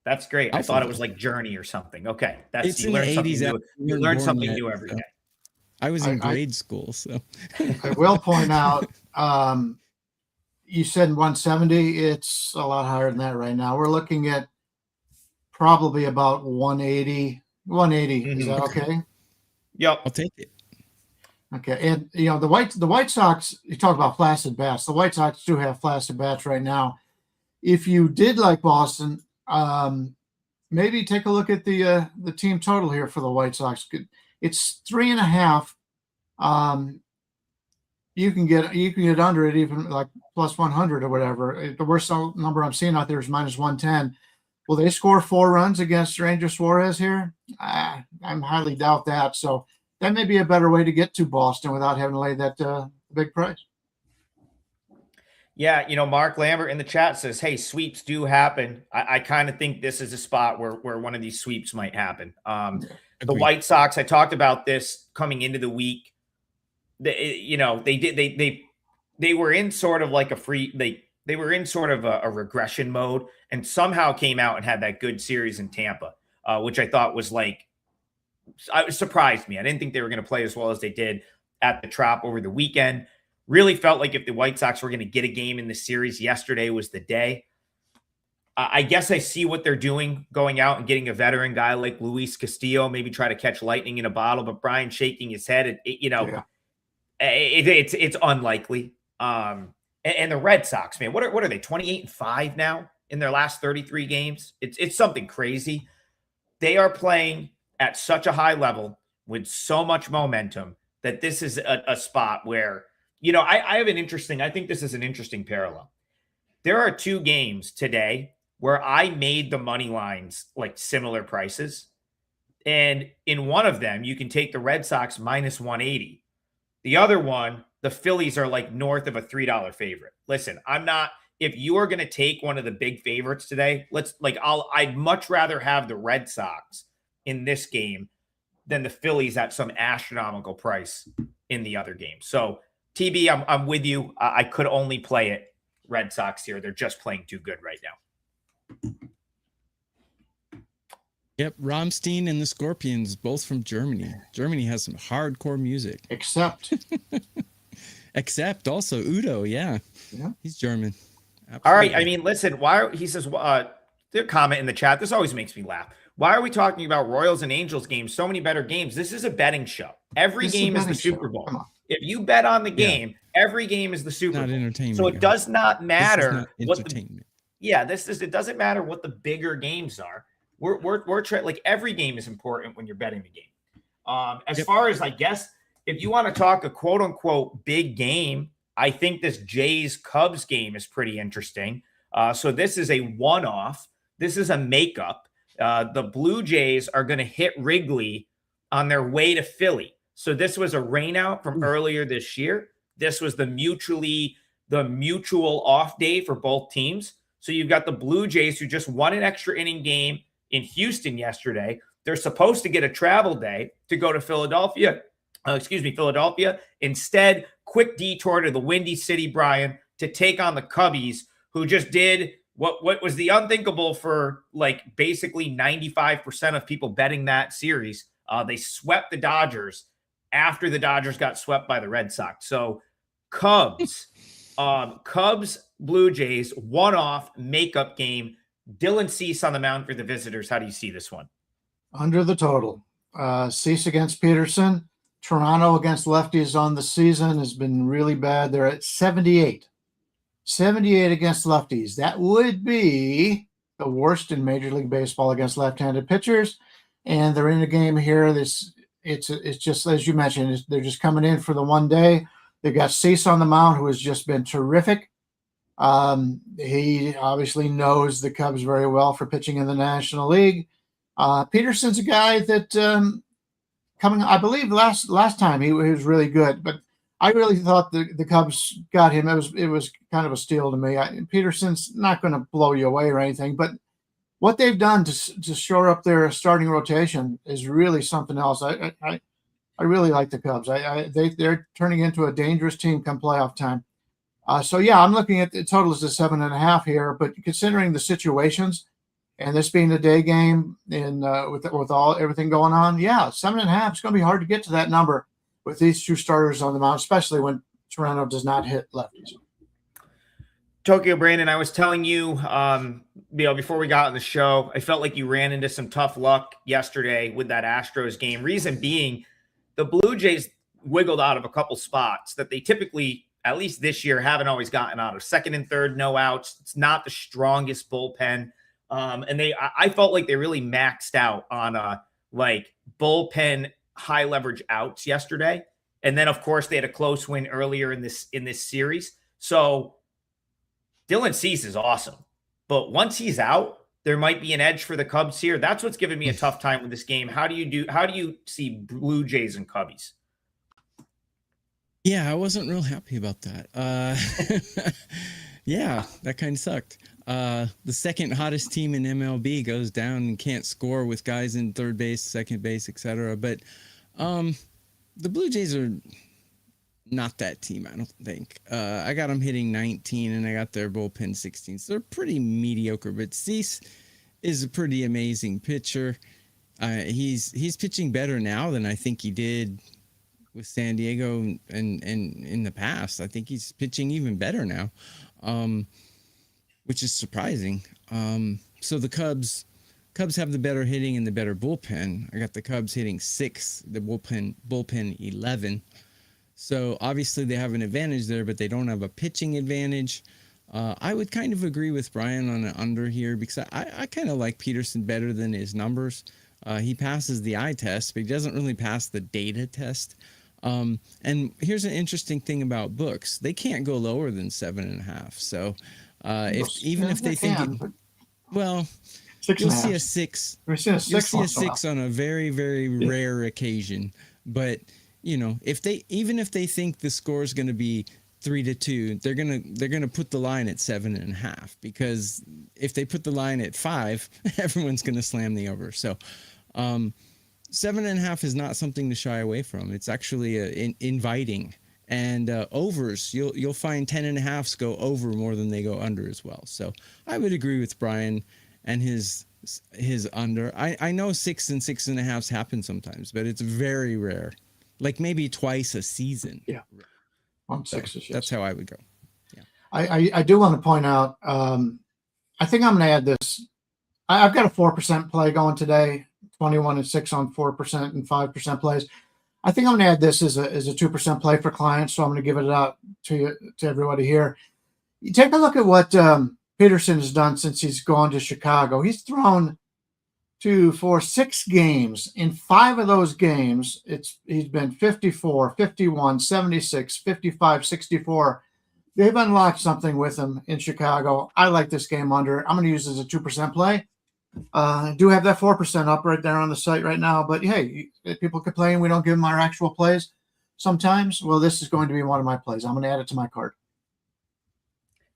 [SPEAKER 1] That's great. I thought it was like Journey or something. Okay.
[SPEAKER 3] It's
[SPEAKER 1] you learn something new. You learn something new every day.
[SPEAKER 3] I was in grade school, so
[SPEAKER 2] I will point out, you said 170. It's a lot higher than that right now. We're looking at probably about 180. 180. Mm-hmm. Is that okay?
[SPEAKER 1] Yep.
[SPEAKER 3] I'll take it.
[SPEAKER 2] Okay. And the White Sox, you talk about flaccid bats. The White Sox do have flaccid bats right now. If you did like Boston, maybe take a look at the team total here for the White Sox. It's 3.5. You can get under it, even like plus 100 or whatever. The worst number I'm seeing out there is minus 110. Will they score 4 runs against Ranger Suarez here? I highly doubt that. So that may be a better way to get to Boston without having to lay that big price.
[SPEAKER 1] Yeah, Mark Lambert in the chat says, hey, sweeps do happen. I kind of think this is a spot where one of these sweeps might happen. The White Sox, I talked about this coming into the week. They were in sort of like they were in sort of a regression mode, and somehow came out and had that good series in Tampa, which I thought was surprised me. I didn't think they were going to play as well as they did at the Trop over the weekend. Really felt like if the White Sox were going to get a game in the series, yesterday was the day. I guess I see what they're doing, going out and getting a veteran guy like Luis Castillo, maybe try to catch lightning in a bottle. But Brian shaking his head, it's unlikely. And the Red Sox, man, what are they? 28-5 now in their last 33 games. It's something crazy. They are playing at such a high level with so much momentum that this is a spot where, I think this is an interesting parallel. There are 2 games today where I made the money lines like similar prices. And in one of them, you can take the Red Sox minus 180. The other one, the Phillies are like north of a $3 favorite. Listen, if you are going to take one of the big favorites today, I'd much rather have the Red Sox in this game than the Phillies at some astronomical price in the other game. So TB, I'm with you. I could only play it Red Sox here. They're just playing too good right now.
[SPEAKER 3] Yep, Rammstein and the Scorpions, both from Germany. Germany has some hardcore music. Except also Udo, yeah. He's German. Absolutely.
[SPEAKER 1] All right, I mean, listen, he says, their comment in the chat, this always makes me laugh. Why are we talking about Royals and Angels games? So many better games. This is a betting show. Every game is the Super Bowl. If you bet on the game, every game is the Super Bowl.
[SPEAKER 3] Entertainment.
[SPEAKER 1] So it does not matter
[SPEAKER 3] entertainment.
[SPEAKER 1] It doesn't matter what the bigger games are. Like every game is important when you're betting the game. As far as, I guess, if you want to talk a quote unquote big game, I think this Jays Cubs game is pretty interesting. So this is a one-off. This is a makeup. The Blue Jays are going to hit Wrigley on their way to Philly. So this was a rainout from earlier this year. This was the mutual off day for both teams. So you've got the Blue Jays who just won an extra inning game in Houston yesterday. They're supposed to get a travel day to go to Philadelphia. Instead, quick detour to the Windy City, Brian, to take on the Cubbies, who just did what was the unthinkable for like basically 95% of people betting that series. They swept the Dodgers after the Dodgers got swept by the Red Sox. So Cubs, Blue Jays, one-off makeup game. Dylan Cease on the mound for the visitors. How do you see this one?
[SPEAKER 2] Under the total. Cease against Peterson. Toronto against lefties on the season has been really bad. They're at 78. 78 against lefties. That would be the worst in Major League Baseball against left-handed pitchers. And they're in a game here. It's just, as you mentioned, they're just coming in for the one day. They've got Cease on the mound, who has just been terrific. He obviously knows the Cubs very well for pitching in the National League. Peterson's a guy that I believe last time he was really good, but I really thought the Cubs got him. It was kind of a steal to me. Peterson's not going to blow you away or anything, but what they've done to shore up their starting rotation is really something else. I really like the Cubs. They're turning into a dangerous team come playoff time. I'm looking at the total is the 7.5 here, but considering the situations and this being a day game and with everything going on, 7.5 is going to be hard to get to that number with these two starters on the mound, especially when Toronto does not hit lefties.
[SPEAKER 1] Tokyo Brandon, I was telling you, before we got on the show, I felt like you ran into some tough luck yesterday with that Astros game. Reason being, the Blue Jays wiggled out of a couple spots that they typically, at least this year, haven't always gotten out of. Second and third, no outs. It's not the strongest bullpen. And I felt like they really maxed out on bullpen high leverage outs yesterday. And then, of course, they had a close win earlier in this series. So Dylan Cease is awesome. But once he's out, there might be an edge for the Cubs here. That's what's giving me a tough time with this game. How do you see Blue Jays and Cubbies?
[SPEAKER 3] Yeah, I wasn't real happy about that. Yeah, that kind of sucked. The second hottest team in MLB goes down and can't score with guys in third base, second base, etc. But the Blue Jays are not that team, I don't think. I got them hitting 19, and I got their bullpen 16. So they're pretty mediocre. But Cease is a pretty amazing pitcher. He's pitching better now than I think he did with San Diego and in the past. I think he's pitching even better now. which is surprising. So the Cubs have the better hitting and the better bullpen. I got the Cubs hitting 6, the bullpen 11. So obviously they have an advantage there, but they don't have a pitching advantage. I would kind of agree with Brian on an under here because I kind of like Peterson better than his numbers. He passes the eye test, but he doesn't really pass the data test. And here's an interesting thing about books. They can't go lower than 7.5. So if they think, well, you'll see a 6. You'll see a 6 on a very, very rare occasion. But if they think the score is going to be 3-2, they're gonna put the line at 7.5, because if they put the line at 5, everyone's gonna slam the over. So 7.5 is not something to shy away from. It's actually inviting. And overs, you'll find 10.5s go over more than they go under as well. So I would agree with Brian and his under. I know 6 and 6.5s happen sometimes, but it's very rare. Like maybe twice a season.
[SPEAKER 2] Yeah. On 6s. Yes.
[SPEAKER 3] That's how I would go. Yeah.
[SPEAKER 2] I do want to point out, I think I'm going to add this. I've got a 4% play going today, 21-6 on 4% and 5% plays. I think I'm going to add this as a 2% play for clients. So I'm going to give it out to everybody here. You take a look at what Peterson has done since he's gone to Chicago. He's thrown 6 games. In 5 of those games, he's been 54, 51, 76, 55, 64. They've unlocked something with him in Chicago. I like this game under. I'm going to use it as a 2% play. I do have that 4% up right there on the site right now. But hey, people complain we don't give them our actual plays sometimes. Well, this is going to be one of my plays. I'm going to add it to my card.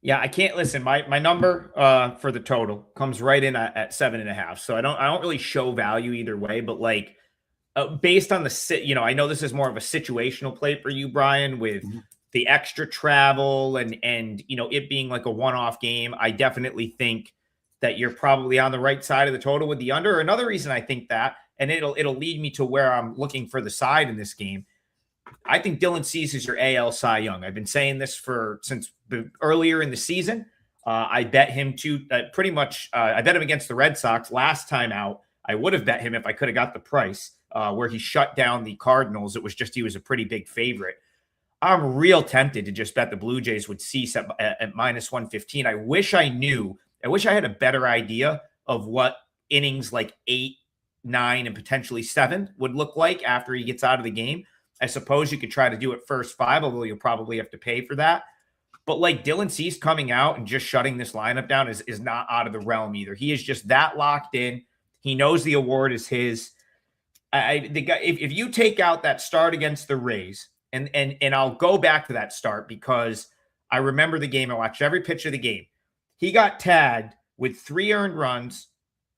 [SPEAKER 1] Yeah, I can't listen. My number for the total comes right in at 7.5. So I don't really show value either way, but like based on the I know this is more of a situational play for you, Brian, with the extra travel and it being like a one-off game. I definitely think that you're probably on the right side of the total with the under. Another reason I think that, and it'll lead me to where I'm looking for the side in this game. I think Dylan Cease is your AL Cy Young. I've been saying this since earlier in the season. I bet him pretty much. I bet him against the Red Sox last time out. I would have bet him if I could have got the price where he shut down the Cardinals. It was just he was a pretty big favorite. I'm real tempted to just bet the Blue Jays would Cease at minus 115. I wish I knew. I wish I had a better idea of what innings like 8, 9, and potentially 7 would look like after he gets out of the game. I suppose you could try to do it first 5, although you'll probably have to pay for that. But like Dylan Cease coming out and just shutting this lineup down is not out of the realm either. He is just that locked in. He knows the award is his. If you take out that start against the Rays, and I'll go back to that start because I remember the game. I watched every pitch of the game. He got tagged with 3 earned runs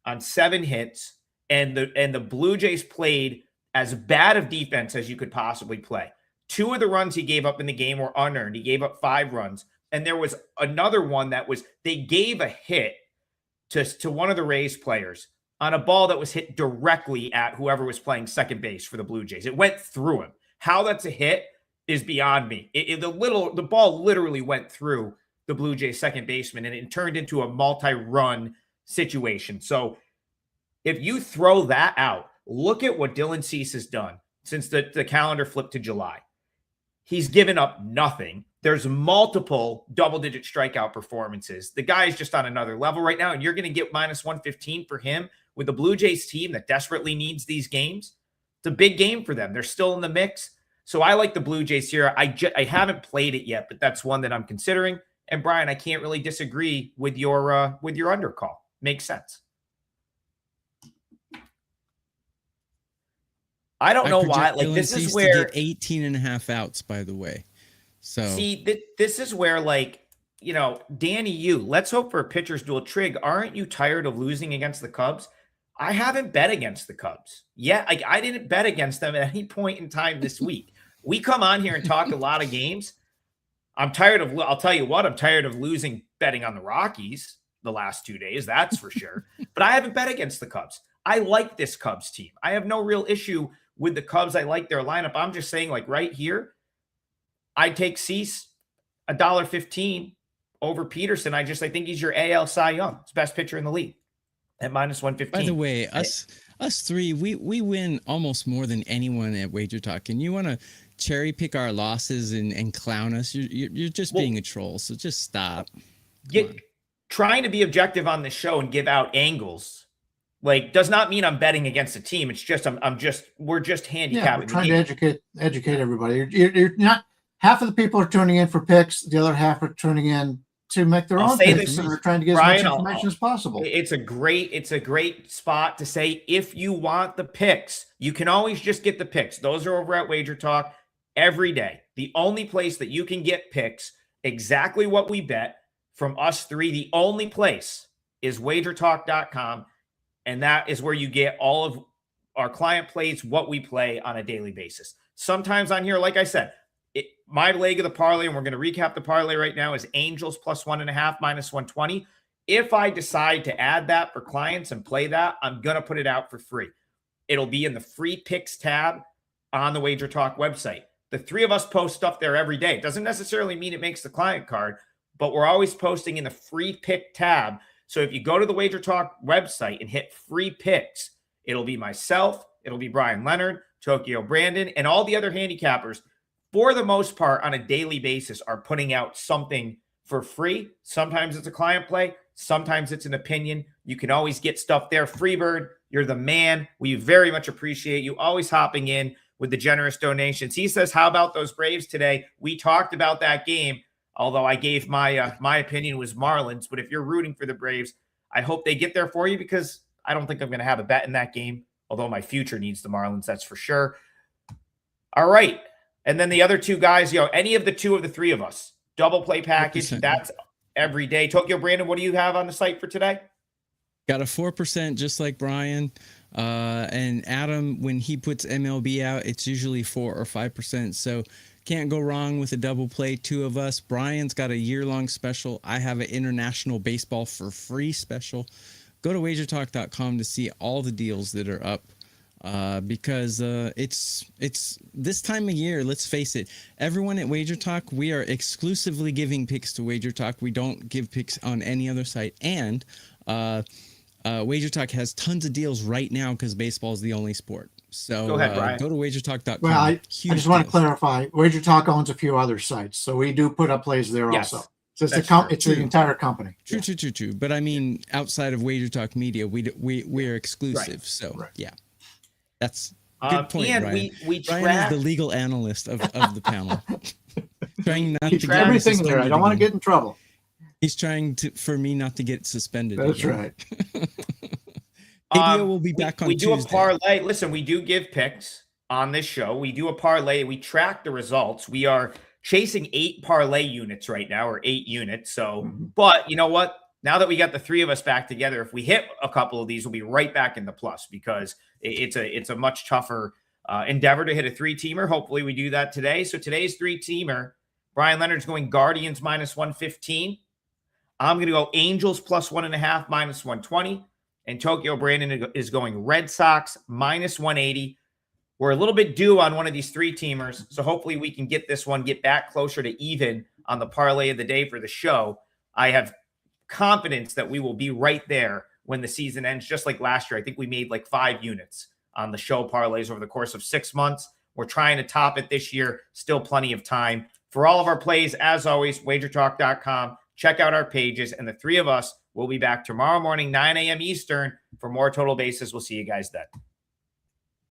[SPEAKER 1] on 7 hits, and the Blue Jays played as bad of defense as you could possibly play. 2 of the runs he gave up in the game were unearned. He gave up 5 runs. And there was another one they gave a hit to one of the Rays players on a ball that was hit directly at whoever was playing second base for the Blue Jays. It went through him. How that's a hit is beyond me. The ball literally went through the Blue Jays second baseman, and it turned into a multi-run situation. So if you throw that out, look at what Dylan Cease has done since the calendar flipped to July. He's given up nothing. There's multiple double-digit strikeout performances. The guy is just on another level right now, and you're going to get minus 115 for him with the Blue Jays team that desperately needs these games. It's a big game for them. They're still in the mix. So I like the Blue Jays here. I haven't played it yet, but that's one that I'm considering. And Brian, I can't really disagree with your under call. Makes sense. I don't know why. Like
[SPEAKER 3] Dylan
[SPEAKER 1] this
[SPEAKER 3] Cease
[SPEAKER 1] is where
[SPEAKER 3] 18.5 outs, by the way. So
[SPEAKER 1] see, this is where Danny, let's hope for a pitcher's duel. Trig, aren't you tired of losing against the Cubs? I haven't bet against the Cubs yet. I didn't bet against them at any point in time this week. We come on here and talk a lot of games. I'll tell you what, I'm tired of losing betting on the Rockies the last 2 days. That's for sure. But I haven't bet against the Cubs. I like this Cubs team. I have no real issue with the Cubs. I like their lineup. I'm just saying, like right here, I'd take Cease $1.15 over Peterson. I think he's your AL Cy Young. It's best pitcher in the league at -115.
[SPEAKER 3] By the way, us three, we win almost more than anyone at WagerTalk. And you want to cherry pick our losses and clown us? You're just being a troll. So just stop.
[SPEAKER 1] Trying to be objective on this show and give out angles, like, does not mean I'm betting against a team. It's just we're just handicapping.
[SPEAKER 2] Yeah, we're trying to educate everybody. You're not. Half of the people are tuning in for picks. The other half are tuning in to make their own picks, and we're trying to get as much information as possible.
[SPEAKER 1] It's a great spot to say, if you want the picks, you can always just get the picks. Those are over at WagerTalk every day. The only place that you can get picks, exactly what we bet from us three, the only place is WagerTalk.com, and that is where you get all of our client plays, what we play on a daily basis. Sometimes on here, like I said, my leg of the parlay, and we're going to recap the parlay right now, is Angels +1.5 -120. If I decide to add that for clients and play that, I'm going to put it out for free. It'll be in the free picks tab on the WagerTalk website. The three of us post stuff there every day. It doesn't necessarily mean it makes the client card, but we're always posting in the free pick tab. So if you go to the WagerTalk website and hit free picks, it'll be myself, it'll be Bryan Leonard, Tokyo Brandon, and all the other handicappers, for the most part, on a daily basis, are putting out something for free. Sometimes it's a client play. Sometimes it's an opinion. You can always get stuff there. Freebird, you're the man. We very much appreciate you always hopping in with the generous donations. He says, how about those Braves today? We talked about that game, although I gave my opinion was Marlins. But if you're rooting for the Braves, I hope they get there for you, because I don't think I'm going to have a bet in that game, although my future needs the Marlins, that's for sure. All right. And then the other two guys, any of the two of the three of us, double play package, 100%. That's every day. Tokyo Brandon, what do you have on the site for today?
[SPEAKER 3] Got a 4%, just like Brian. And Adam, when he puts MLB out, it's usually 4 or 5%. So can't go wrong with a double play, two of us. Brian's got a year-long special. I have an international baseball for free special. Go to wagertalk.com to see all the deals that are up. Because it's this time of year, let's face it, everyone at WagerTalk, we are exclusively giving picks to WagerTalk. We don't give picks on any other site. And WagerTalk has tons of deals right now because baseball is the only sport. So
[SPEAKER 1] go ahead, Brian.
[SPEAKER 3] Go to wagertalk.com.
[SPEAKER 2] Well, I just want to clarify, WagerTalk owns a few other sites, so we do put up plays there also. So it's the entire company.
[SPEAKER 3] True. But I mean, outside of WagerTalk Media, we're exclusive. Right. So yeah. That's good point,
[SPEAKER 1] and
[SPEAKER 3] Brian.
[SPEAKER 1] Brian
[SPEAKER 3] is the legal analyst of the panel. Trying not to get
[SPEAKER 2] everything there. I don't want to get in trouble.
[SPEAKER 3] He's trying for me not to get suspended.
[SPEAKER 2] That's right.
[SPEAKER 3] ABO will be back on Tuesday.
[SPEAKER 1] We do a parlay. Listen, we do give picks on this show. We do a parlay. We track the results. We are chasing 8 parlay units right now, or 8 units. So, but you know what? Now that we got the three of us back together, if we hit a couple of these, we'll be right back in the plus, because it's a much tougher endeavor to hit a 3-teamer. Hopefully we do that today. So today's 3-teamer, Bryan Leonard's going Guardians -115. I'm going to go Angels +1.5 -120. And Tokyo Brandon is going Red Sox -180. We're a little bit due on one of these 3-teamers. So hopefully we can get this one, get back closer to even on the parlay of the day for the show. I have confidence that we will be right there when the season ends, just like last year. I think we made like 5 units on the show parlays over the course of 6 months. We're trying to top it this year. Still plenty of time. For all of our plays, as always, wagertalk.com. Check out our pages, and the three of us will be back tomorrow morning, 9 a.m. Eastern, for more Total Bases. We'll see you guys then.